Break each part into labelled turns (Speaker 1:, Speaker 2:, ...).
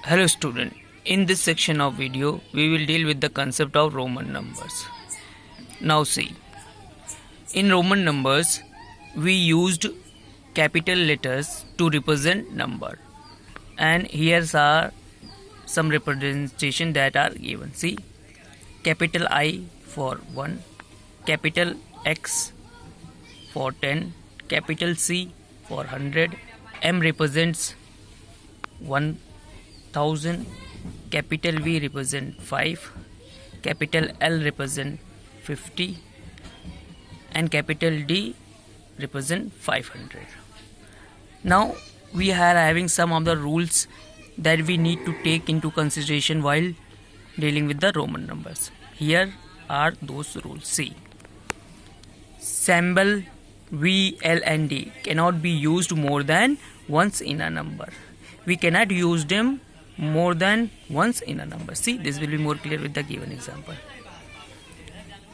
Speaker 1: Hello student, in this section of video we will deal with the concept of Roman numbers. Now see, in Roman numbers we used capital letters to represent number, and here are some representation that are given. See, capital I for 1, capital X for 10, capital C for 100, M represents 1000, capital V represent 5, capital L represent 50, and capital D represent 500. Now we are having some of the rules that we need to take into consideration while dealing with the Roman numbers. Here are those rules. See, symbol V, L and D cannot be used more than once in a number. We cannot use them more than once in a number. See, this will be more clear with the given example.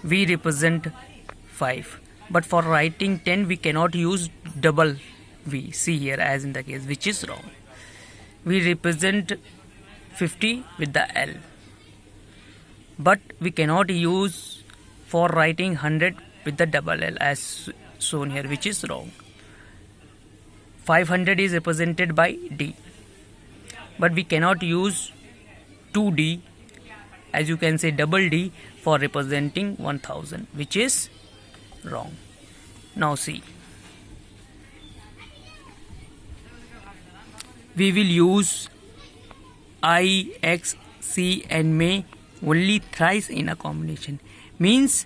Speaker 1: We represent 5, but for writing 10 we cannot use double V. See here, as in the case, which is wrong. We represent 50 with the L, but we cannot use for writing 100 with the double L as shown here, which is wrong. 500 is represented by D, but we cannot use 2D, as you can say double D, for representing 1000, which is wrong. Now see, we will use I, X, C and May only thrice in a combination. Means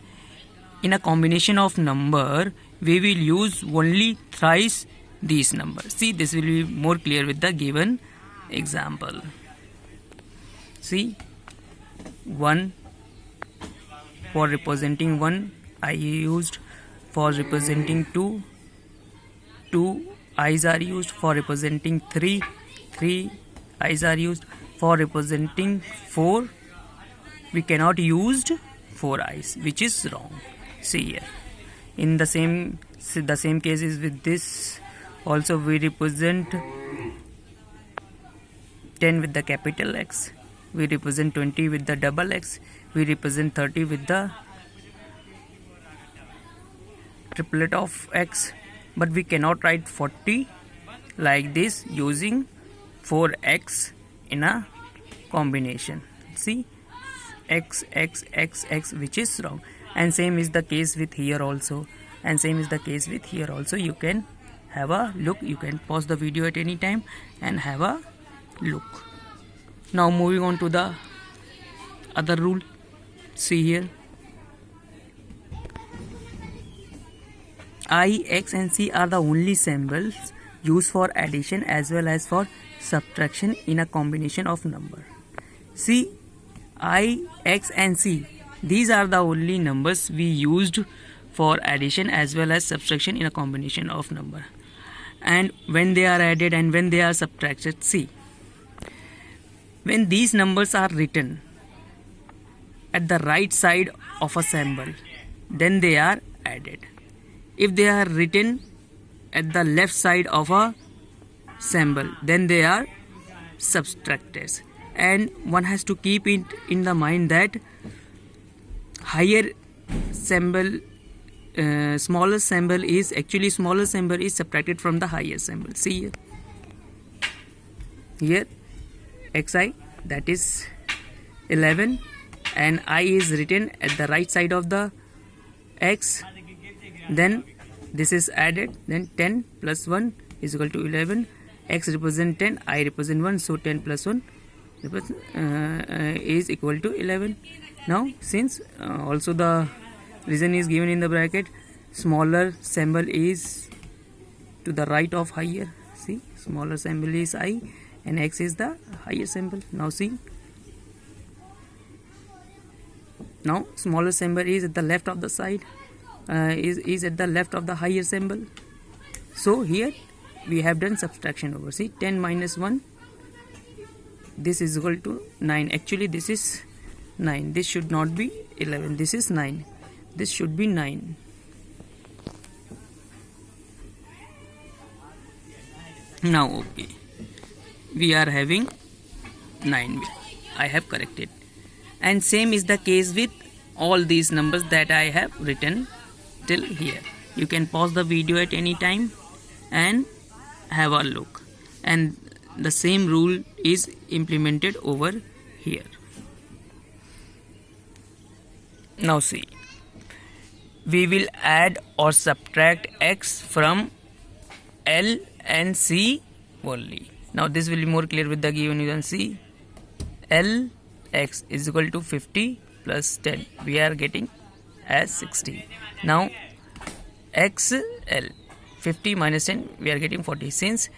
Speaker 1: in a combination of number we will use only thrice these numbers. See, this will be more clear with the given example. See, 1 for representing 1 I used, for representing 2 I's are used, for representing 3 I's are used, for representing 4 we cannot use 4 I's, which is wrong. See here, in the same case is with this also. We represent 10 with the capital X, we represent 20 with the double X, we represent 30 with the triplet of X, but we cannot write 40 like this using 4X in a combination. See, X, X, X, X, which is wrong. And same is the case with here also, and same is the case with here also. You can have a look, you can pause the video at any time and have a look. Now moving on to the other rule. See here, I, X and C are the only symbols used for addition as well as for subtraction in a combination of number. See, I, X and C, these are the only numbers we used for addition as well as subtraction in a combination of number. And when they are added and when they are subtracted, see, when these numbers are written at the right side of a symbol, then they are added. If they are written at the left side of a symbol, then they are subtracted. And one has to keep it in the mind that higher symbol, smaller symbol is actually smaller symbol is subtracted from the higher symbol. See here, xi, that is 11, and I is written at the right side of the x, then this is added, then 10 plus 1 is equal to 11. X represent 10, I represent 1, so 10 plus 1 is equal to 11. Now since also the reason is given in the bracket, smaller symbol is to the right of higher. See, smaller symbol is I and X is the higher symbol. Now see, now smaller symbol is at the left of the side, is at the left of the higher symbol. So here we have done subtraction over. See, 10 minus 1, this is equal to 9. Actually this is 9, this should not be 11, this is 9, this should be 9. Now okay, we are having 9 I have corrected. And same is the case with all these numbers that I have written till here. You can pause the video at any time and have a look, and the same rule is implemented over here. Now see, we will add or subtract x from L and C only. Now this will be more clear with the given. You can see L x is equal to 50 plus 10. We are getting as 60. Now x L 50 minus 10, we are getting 40. Since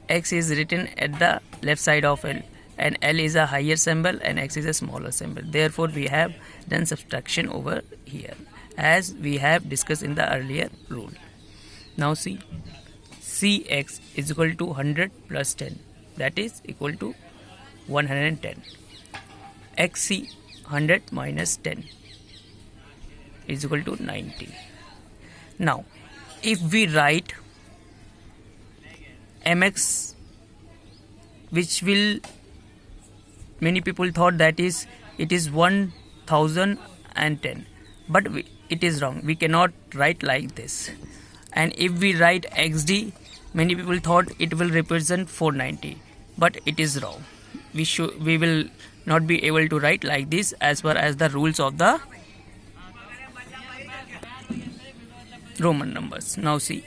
Speaker 1: x is written at the left side of L and L is a higher symbol and x is a smaller symbol, therefore we have done subtraction over here as we have discussed in the earlier rule. Now see, Cx is equal to 100 plus 10, that is equal to 110. Xc 100 minus 10 is equal to 90. Now if we write mx, which will, many people thought that is it is 1010, but it is wrong. We cannot write like this. And if we write xd, many people thought it will represent 490, but it is wrong. We will not be able to write like this as per as the rules of the Roman numbers. Now see,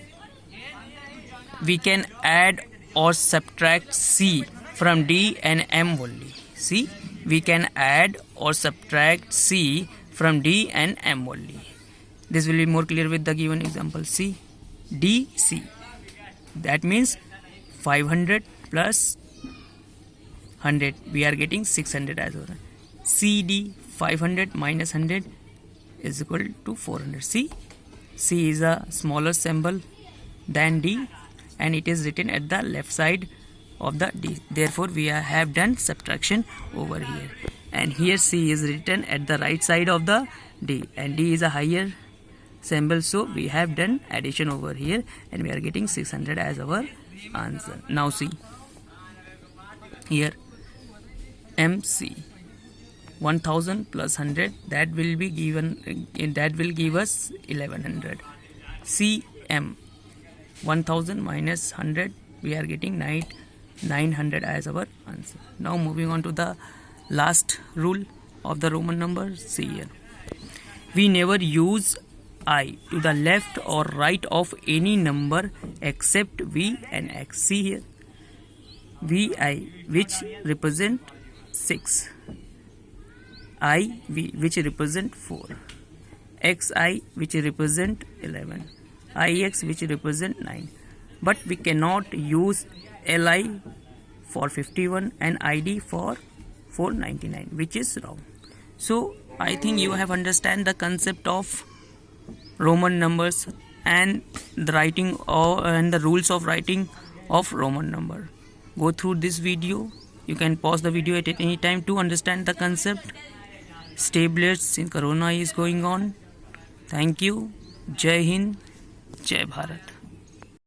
Speaker 1: we can add or subtract C from D and M only. See, we can add or subtract C from D and M only. This will be more clear with the given example. C, D, C. That means 500 plus 100. We are getting 600 as well. CD 500 minus 100 is equal to 400. See, C is a smaller symbol than D and it is written at the left side of the D. Therefore, we have done subtraction over here. And here C is written at the right side of the D and D is a higher symbol. So, we have done addition over here and we are getting 600 as our answer. Now see, here MC 1000 plus 100, that will be given, that will give us 1100. CM 1000 minus 100, we are getting 900 as our answer. Now moving on to the last rule of the Roman numbers. See here, we never use I to the left or right of any number except V and X. See here, VI which represent 6, IV which represent 4, XI which represent 11, IX which represent 9. But we cannot use LI for 51 and ID for 499, which is wrong. So I think you have understand the concept of Roman numbers and the writing and the rules of writing of Roman number. Go through this video. You can pause the video at any time to understand the concept. Stay blessed since Corona is going on. Thank you. Jai Hind. Jai Bharat.